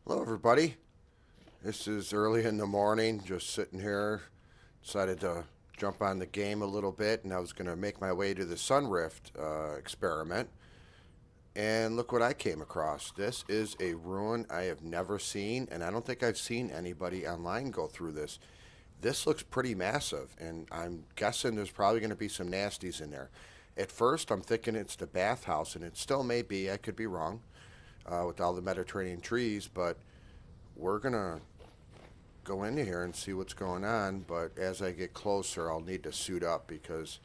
Hello, everybody. This is early in the morning, just sitting here. Decided to jump on the game a little bit, and I was going to make my way to the Sunrift experiment. And look what I came across. This is a ruin I have never seen, and I don't think I've seen anybody online go through this. This looks pretty massive, and I'm guessing there's probably going to be some nasties in there. At first, I'm thinking it's the bathhouse, and it still may be. I could be wrong with all the Mediterranean trees, but we're going to go into here and see what's going on. But as I get closer, I'll need to suit up because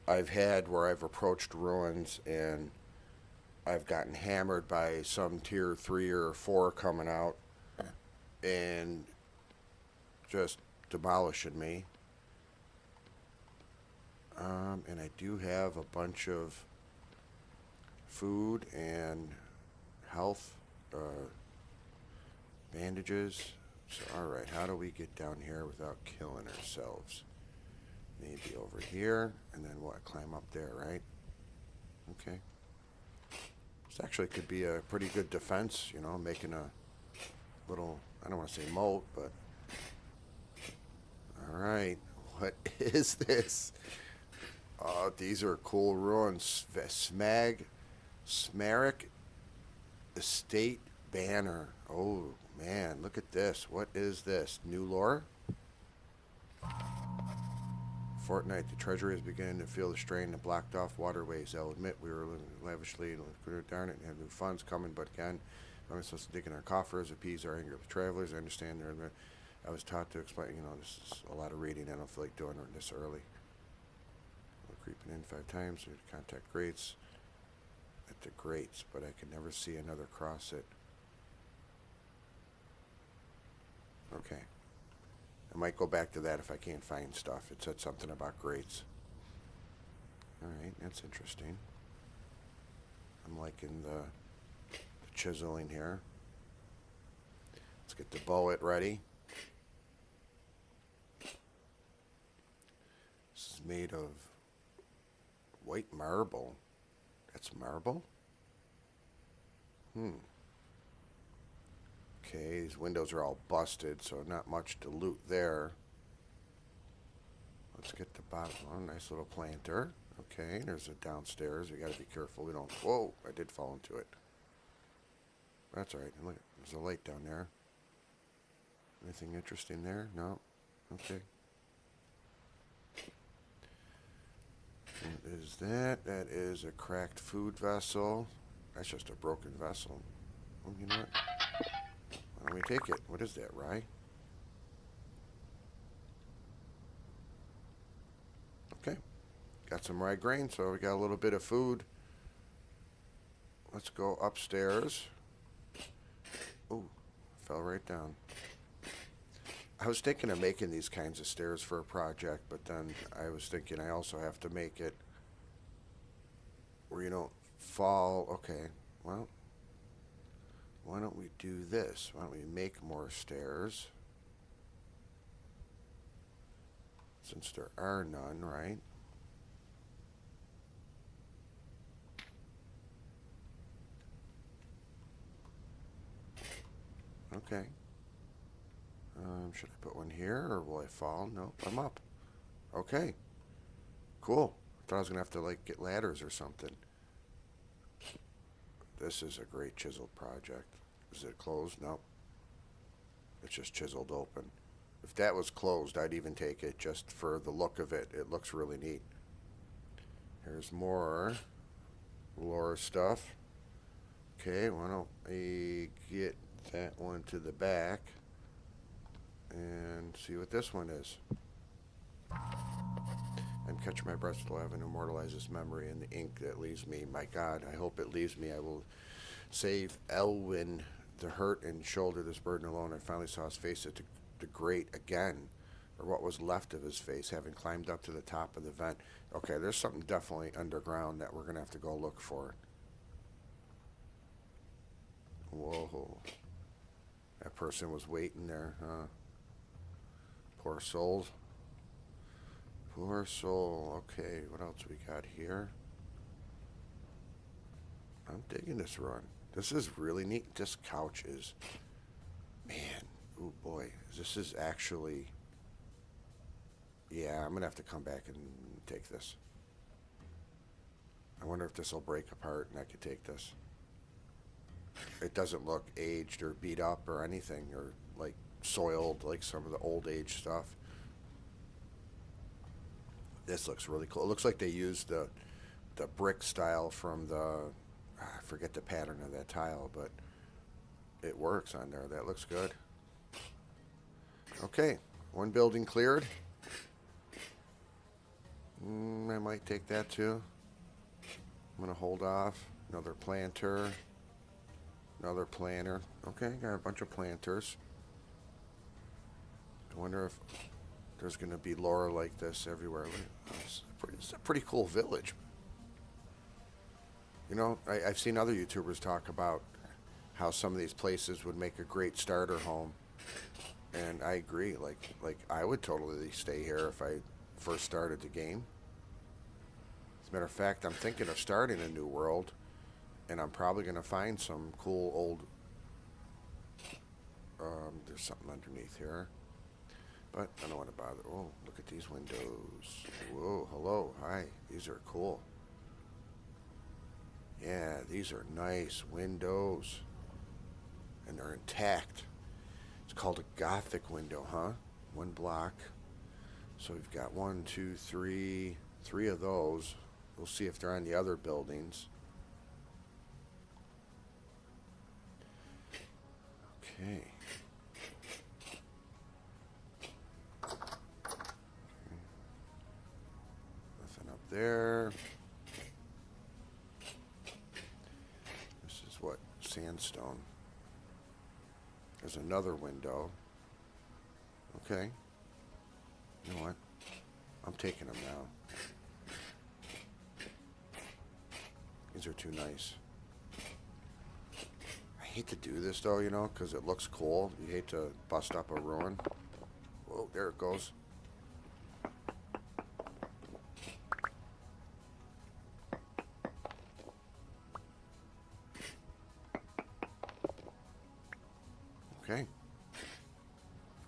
I've had where I've approached ruins and I've gotten hammered by some tier 3 or 4 coming out and just demolishing me. And I do have a bunch of food and health bandages. So, alright, how do we get down here without killing ourselves? Maybe over here, and then what? Climb up there, right? Okay. This actually could be a pretty good defense, making a little, I don't want to say moat, but. Alright, what is this? Oh, these are cool ruins. Smaric Estate Banner. Oh, man, look at this. What is this? New lore? Fortnite, the treasury is beginning to feel the strain of blocked off waterways. I'll admit we were living lavishly, darn it, and have new funds coming, but again, I'm supposed to dig in our coffers, appease our anger with travelers. I understand I was taught to explain, this is a lot of reading. I don't feel like doing it this early. We're creeping in 5 times to contact Grates at the Grates, but I can never see another cross it. Okay. I might go back to that if I can't find stuff. It said something about Grates. Alright, that's interesting. I'm liking the chiseling here. Let's get the bullet ready. This is made of white marble. That's marble? Okay, these windows are all busted, so not much to loot there. Let's get the bottom one. Nice little planter. Okay, there's a downstairs. We gotta be careful. We don't. Whoa, I did fall into it. That's alright. Look, there's a light down there. Anything interesting there? No? Okay. What is that? That is a cracked food vessel. That's just a broken vessel. Oh, you know what? Why don't we take it? What is that, rye? Okay. Got some rye grain, so we got a little bit of food. Let's go upstairs. Ooh, fell right down. I was thinking of making these kinds of stairs for a project, but then I was thinking I also have to make it where you don't fall. Okay, well, why don't we do this? Why don't we make more stairs? Since there are none, right? Okay. Should I put one here or will I fall? Nope, I'm up. Okay, cool. I thought I was gonna have to like get ladders or something. This is a great chiseled project. Is it closed? Nope. It's just chiseled open. If that was closed, I'd even take it just for the look of it. It looks really neat. Here's more lore stuff. Okay, why don't I get that one to the back and see what this one is. I'm catching my breath still. I haven't immortalized this memory in the ink that leaves me. My God, I hope it leaves me. I will save Elwyn the hurt and shoulder this burden alone. I finally saw his face at the grate again, or what was left of his face, having climbed up to the top of the vent. Okay, there's something definitely underground that we're going to have to go look for. Whoa. That person was waiting there, huh? Poor soul. Poor soul. Okay, what else we got here? I'm digging this run. This is really neat. This couch is Man, oh boy, this is actually. Yeah, I'm gonna have to come back and take this. I wonder if this will break apart and I could take this. It doesn't look aged or beat up or anything or like soiled like some of the old age stuff. This looks really cool. It looks like they used the brick style from the I forget the pattern of that tile, but it works on there. That looks good. Okay, one building cleared. I might take that too. I'm gonna hold off. Another planter. Another planter. Okay, got a bunch of planters. I wonder if there's gonna be lore like this everywhere. It's a pretty cool village. You know, I've seen other YouTubers talk about how some of these places would make a great starter home, and I agree. Like I would totally stay here if I first started the game. As a matter of fact, I'm thinking of starting a new world, and I'm probably going to find some cool old. There's something underneath here, but I don't want to bother. Oh, look at these windows. Whoa, hello, hi. These are cool. Yeah, these are nice windows, and they're intact. It's called a Gothic window, huh? One block. So we've got one, two, three of those. We'll see if they're on the other buildings. Okay. Nothing up there. This is what? Sandstone. There's another window. Okay. You know what? I'm taking them now. These are too nice. I hate to do this though, you know, because it looks cool. You hate to bust up a ruin. Whoa, there it goes. Okay.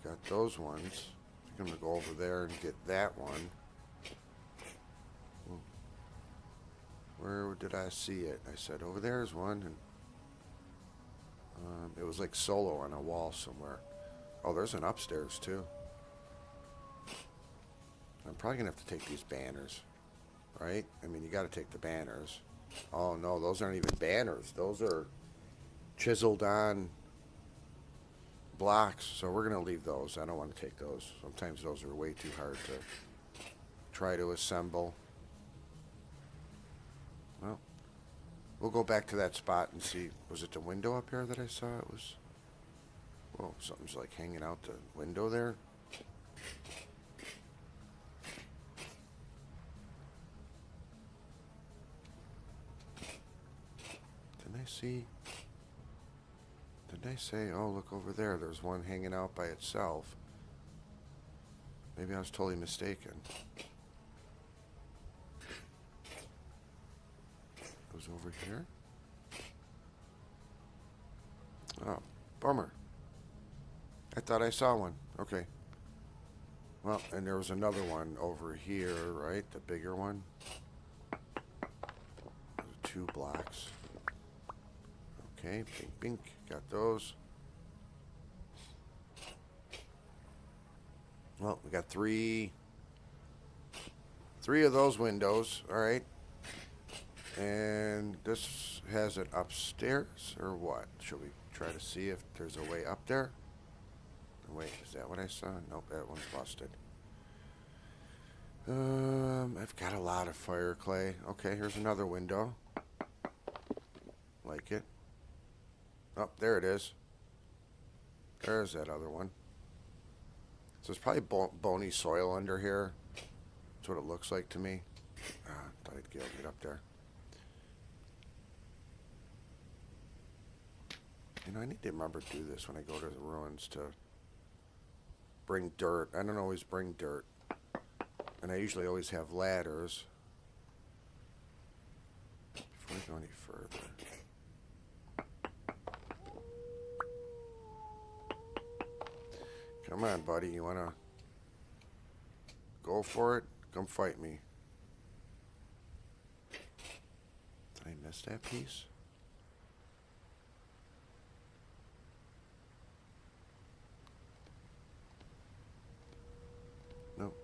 Got those ones. I'm going to go over there and get that one. Where did I see it? I said, over there's one. And it was like solo on a wall somewhere. Oh, there's an upstairs too. I'm probably going to have to take these banners. Right? I mean, you got to take the banners. Oh, no, those aren't even banners. Those are chiseled on blocks. So we're going to leave those. I don't want to take those. Sometimes those are way too hard to try to assemble. Well, we'll go back to that spot and see. Was it the window up here that I saw? It was. Whoa, something's like hanging out the window there. Didn't I see? Didn't I say, oh, look over there. There's one hanging out by itself. Maybe I was totally mistaken. It was over here? Oh, bummer. I thought I saw one. Okay. Well, and there was another one over here, right? The bigger one. There's 2 blocks. Okay, bink, bink. Got those. Well, we got three of those windows. All right. And this has it upstairs or what? Should we try to see if there's a way up there? Wait, is that what I saw? Nope, that one's busted. I've got a lot of fire clay. Okay, here's another window. Like it. Oh, there it is. There's that other one. So there's probably bony soil under here. That's what it looks like to me. Thought I'd get up there. You know, I need to remember to do this when I go to the ruins to bring dirt. I don't always bring dirt. And I usually always have ladders. Before we go any further. Come on, buddy. You want to go for it? Come fight me. Did I miss that piece? Nope.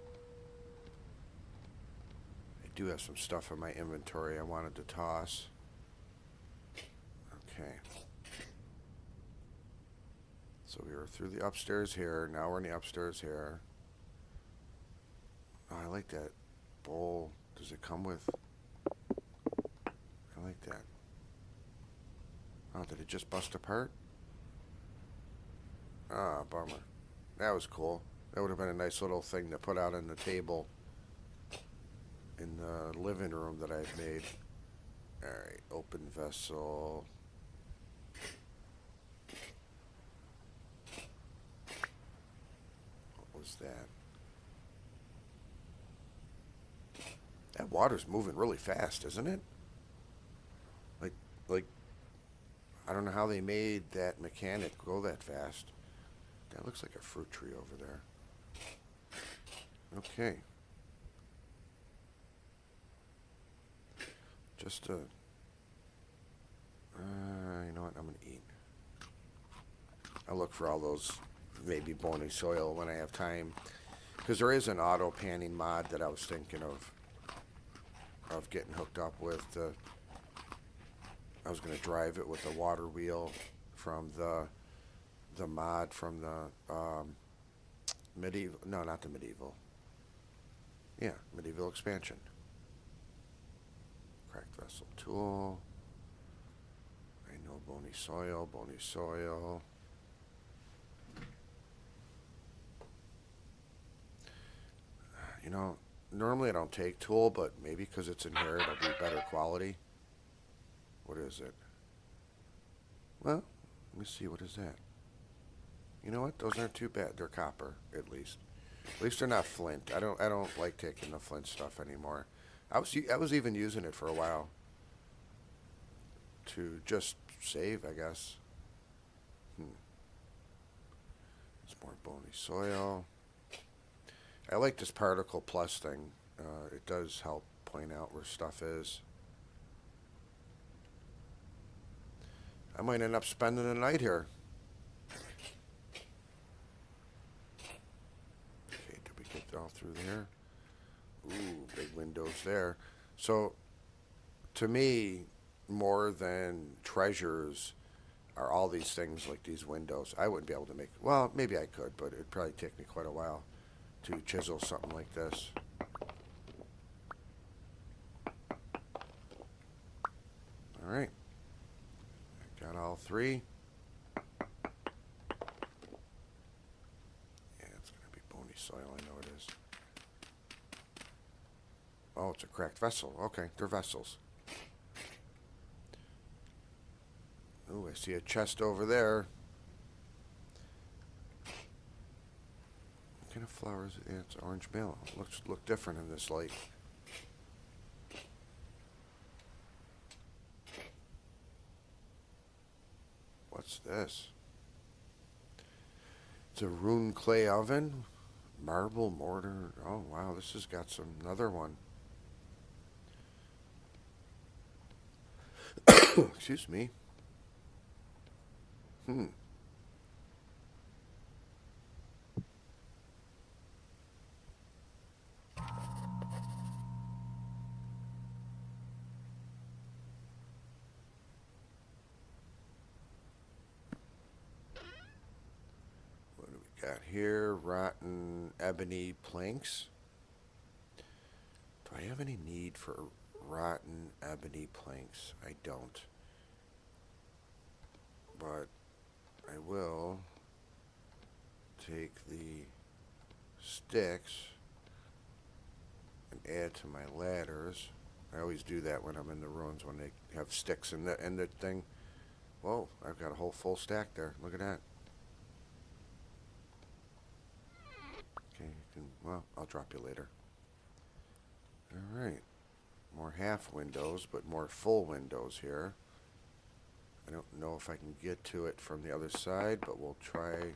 I do have some stuff in my inventory I wanted to toss. Okay. So we were through the upstairs here. Now we're in the upstairs here. Oh, I like that bowl. Does it come with... I like that. Oh, did it just bust apart? Ah, bummer. That was cool. That would have been a nice little thing to put out on the table in the living room that I've made. Alright, open vessel. What was that? That water's moving really fast, isn't it? Like, I don't know how they made that mechanic go that fast. That looks like a fruit tree over there. Okay. Just you know what? I'm gonna eat. I'll look for all those maybe bony soil when I have time, because there is an auto panning mod that I was thinking of getting hooked up with. I was gonna drive it with the water wheel from the mod from the medieval. No, not the medieval. Yeah, medieval expansion. Cracked vessel tool. I know bony soil, bony soil. You know, normally I don't take tool, but maybe because it's in here, it'll be better quality. What is it? Well, let me see. What is that? You know what? Those aren't too bad. They're copper, at least. At least they're not flint. I don't like taking the flint stuff anymore. I was even using it for a while to just save, I guess. It's more bony soil. I like this particle plus thing. It does help point out where stuff is. I might end up spending the night here. Okay, did we get all through there? Ooh, big windows there. So, to me, more than treasures are all these things like these windows. I wouldn't be able to make... Well, maybe I could, but it'd probably take me quite a while to chisel something like this. All right. Got all three. Yeah, it's going to be bony soil. I know it is. Oh, it's a cracked vessel. Okay, they're vessels. Oh, I see a chest over there. What kind of flower is it? Yeah, it's orange mallow. Look different in this light. What's this? It's a rune clay oven, marble mortar. Oh wow, this has got some another one. Excuse me. What do we got here? Rotten ebony planks. Do I have any need for rotten ebony planks? I don't. But I will take the sticks and add to my ladders. I always do that when I'm in the ruins when they have sticks in the thing. Whoa, I've got a whole full stack there. Look at that. Okay, you can, well, I'll drop you later. Alright. More half windows, but more full windows here. I don't know if I can get to it from the other side, but we'll try.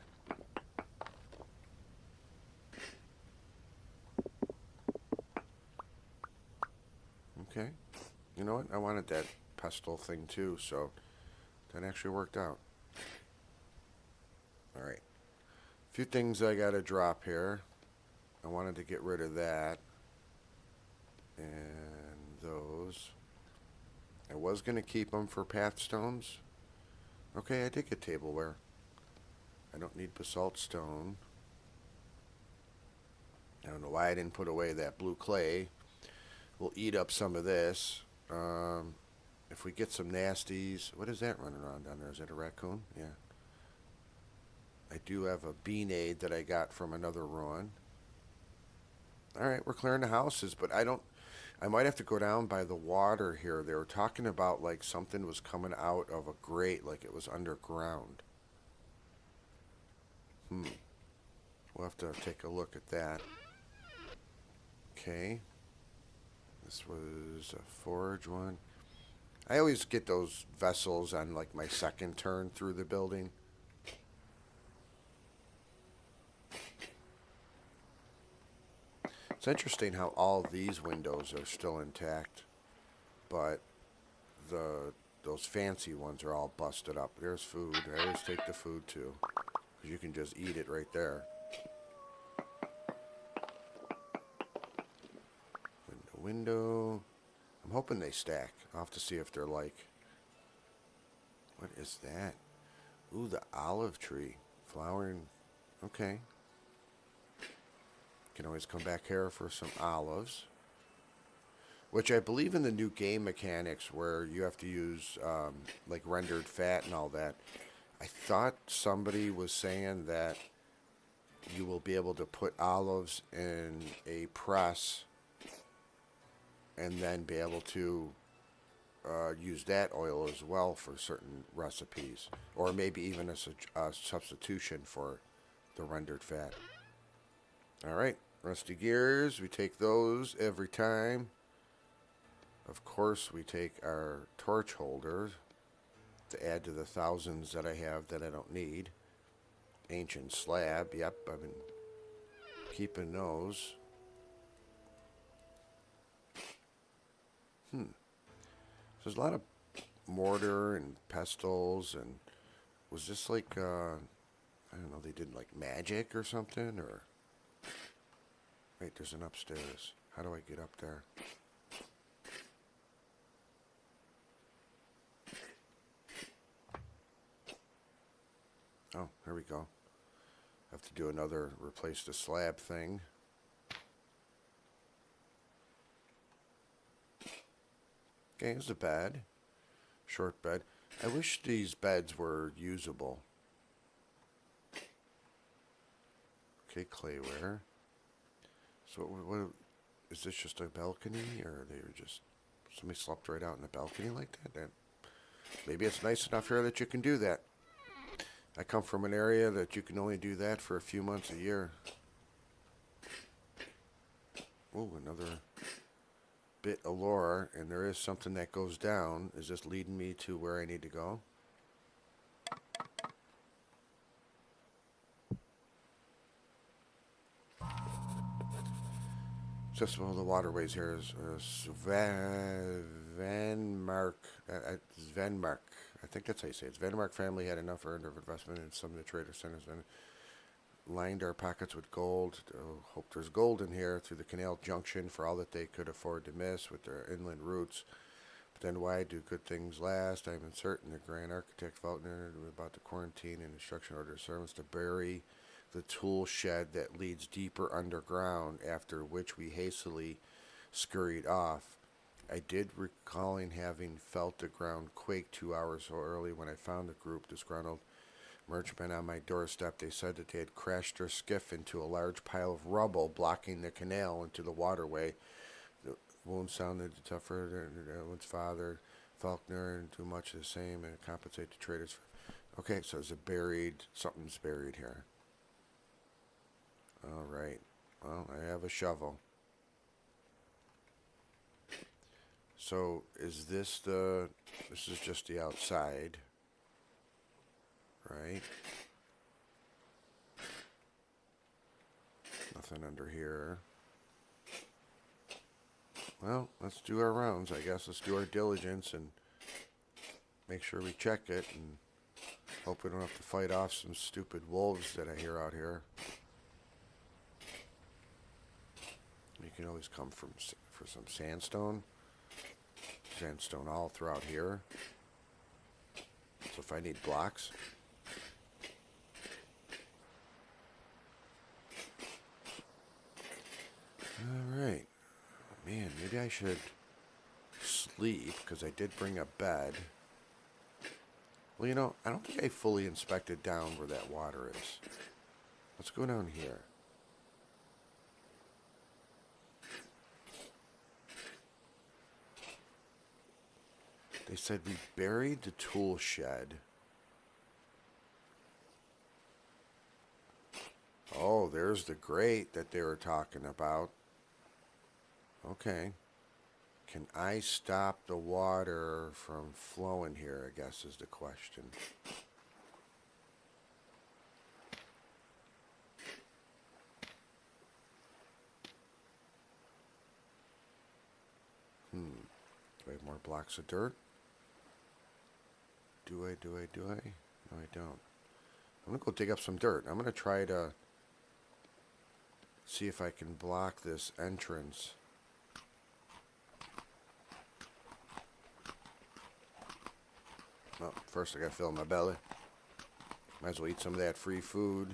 Okay. You know what? I wanted that pestle thing too, so that actually worked out. All right. A few things I got to drop here. I wanted to get rid of that. And those. I was going to keep them for path stones. Okay, I did get tableware. I don't need basalt stone. I don't know why I didn't put away that blue clay. We'll eat up some of this. If we get some nasties, what is that running around down there? Is that a raccoon? Yeah. I do have a bean aid that I got from another ruin. All right, we're clearing the houses, but I might have to go down by the water here. They were talking about like something was coming out of a grate, like it was underground. We'll have to take a look at that. Okay. This was a forge one. I always get those vessels on like my second turn through the building. It's interesting how all these windows are still intact, but those fancy ones are all busted up. There's food. I always take the food too, because you can just eat it right there. Window. I'm hoping they stack. I'll have to see if they're like... What is that? Ooh, the olive tree. Flowering. Okay. Can always come back here for some olives. Which I believe in the new game mechanics where you have to use like rendered fat and all that. I thought somebody was saying that you will be able to put olives in a press and then be able to use that oil as well for certain recipes, or maybe even a substitution for the rendered fat. All right, rusty gears, we take those every time. Of course, we take our torch holders to add to the thousands that I have that I don't need. Ancient slab, yep, I've been keeping those. There's a lot of mortar and pestles, and was this like, I don't know, they did like magic or something, or... Wait, there's an upstairs. How do I get up there? Oh, here we go. Have to do another replace the slab thing. Okay, here's a bed. Short bed. I wish these beds were usable. Okay, clayware. So what is this, just a balcony, or they were just... Somebody slept right out in the balcony like that? Maybe it's nice enough here that you can do that. I come from an area that you can only do that for a few months a year. Oh, another bit of lore, and there is something that goes down. Is this leading me to where I need to go? Just one of the waterways here is Vanmark. Vanmark. I think that's how you say it. Vanmark family had enough earned of investment in some of the trader centers and lined our pockets with gold. Oh, hope there's gold in here through the canal junction for all that they could afford to miss with their inland routes. But then why do good things last? I'm uncertain. The Grand Architect Faulkner about the quarantine and instruction order servants to bury the tool shed that leads deeper underground, after which we hastily scurried off. I did recalling having felt the ground quake 2 hours so early when I found the group disgruntled merchantmen on my doorstep. They said that they had crashed their skiff into a large pile of rubble blocking the canal into the waterway. The wound sounded tougher than one's father, Faulkner, and too much of the same, and compensate the traders. Okay, so there's something's buried here. All right. Well, I have a shovel. So is this this is just the outside, right? Nothing under here. Well, let's do our rounds, I guess. Let's do our diligence and make sure we check it and hope we don't have to fight off some stupid wolves that I hear out here. You can always come for some sandstone. Sandstone all throughout here. So if I need blocks. Alright. Man, maybe I should sleep because I did bring a bed. Well, you know, I don't think I fully inspected down where that water is. Let's go down here. They said we buried the tool shed. Oh, there's the grate that they were talking about. Okay. Can I stop the water from flowing here, I guess is the question. Do I have more blocks of dirt? Do I? No, I don't. I'm going to go dig up some dirt. I'm going to try to see if I can block this entrance. Well, first I got to fill my belly. Might as well eat some of that free food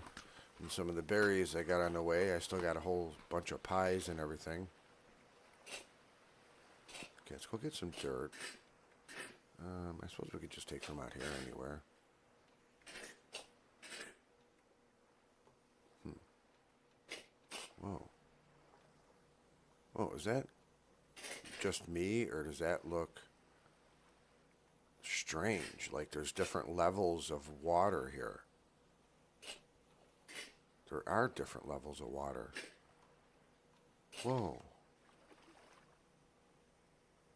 and some of the berries I got on the way. I still got a whole bunch of pies and everything. Okay, let's go get some dirt. I suppose we could just take from out here anywhere. Whoa. Whoa, is that just me, or does that look strange? Like there's different levels of water here. There are different levels of water. Whoa.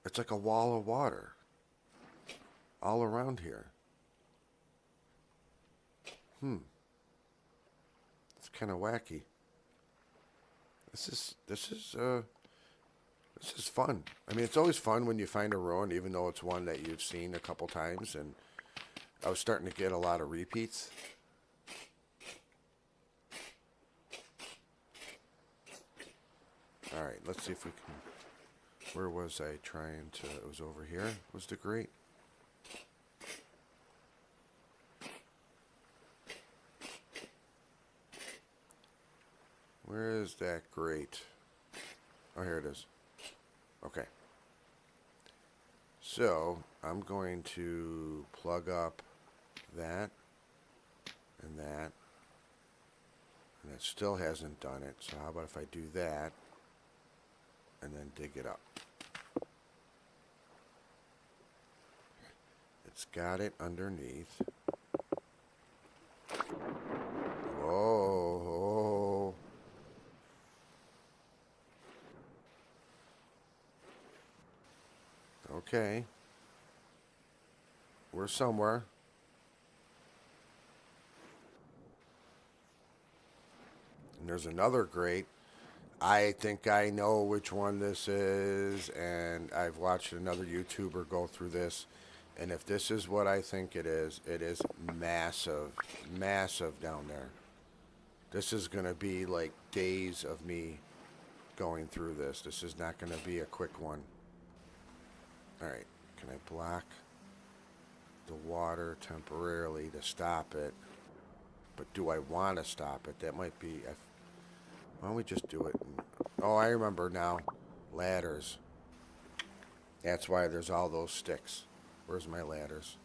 It's like a wall of water all around here. It's kind of wacky. This is fun. I mean, it's always fun when you find a ruin, even though it's one that you've seen a couple times. And I was starting to get a lot of repeats. All right, let's see if we can. Where was I trying to? It was over here. Was the grate? Where is that grate? Oh, here it is. Okay. So I'm going to plug up that and that. And it still hasn't done it. So how about if I do that and then dig it up? It's got it underneath. Whoa. Okay. We're somewhere. And there's another grate. I think I know which one this is, and I've watched another YouTuber go through this. And if this is what I think it is massive, massive down there. This is going to be like days of me going through this. This is not going to be a quick one. All right, can I block the water temporarily to stop it? But do I want to stop it? That might be... Why don't we just do it? Oh, I remember now. Ladders. That's why there's all those sticks. Where's my ladders?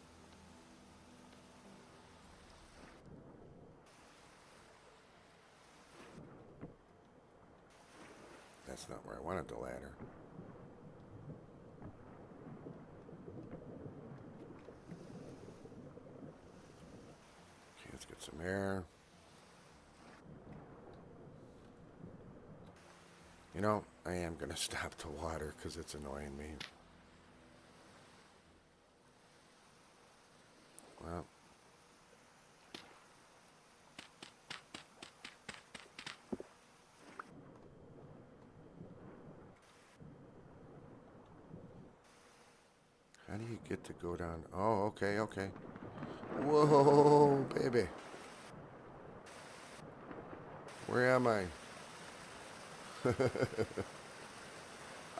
That's not where I wanted the ladder. Okay, let's get some air. You know, I am going to stop the water because it's annoying me. Well. How do you get to go down? Oh, okay, okay. Whoa, baby. Where am I?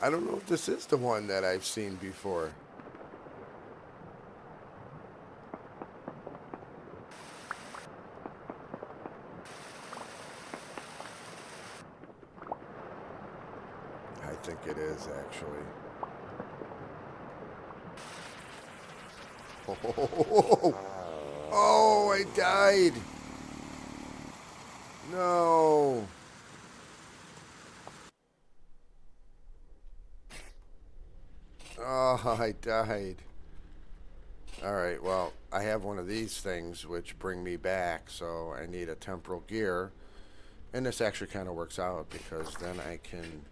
I don't know if this is the one that I've seen before. I think it is, actually. Oh, oh, I died. No. Oh, I died. All right, well, I have one of these things which bring me back, so I need a temporal gear. And this actually kind of works out because then I can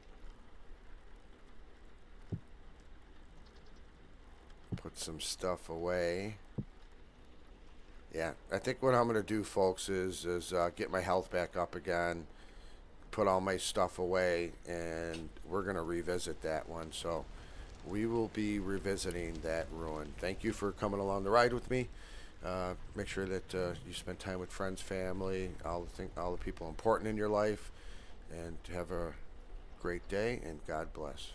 put some stuff away. Yeah, I think what I'm going to do, folks, is get my health back up again, put all my stuff away, and we're going to revisit that one. So we will be revisiting that ruin. Thank you for coming along the ride with me. Make sure that you spend time with friends, family, all the people important in your life, and have a great day, and God bless.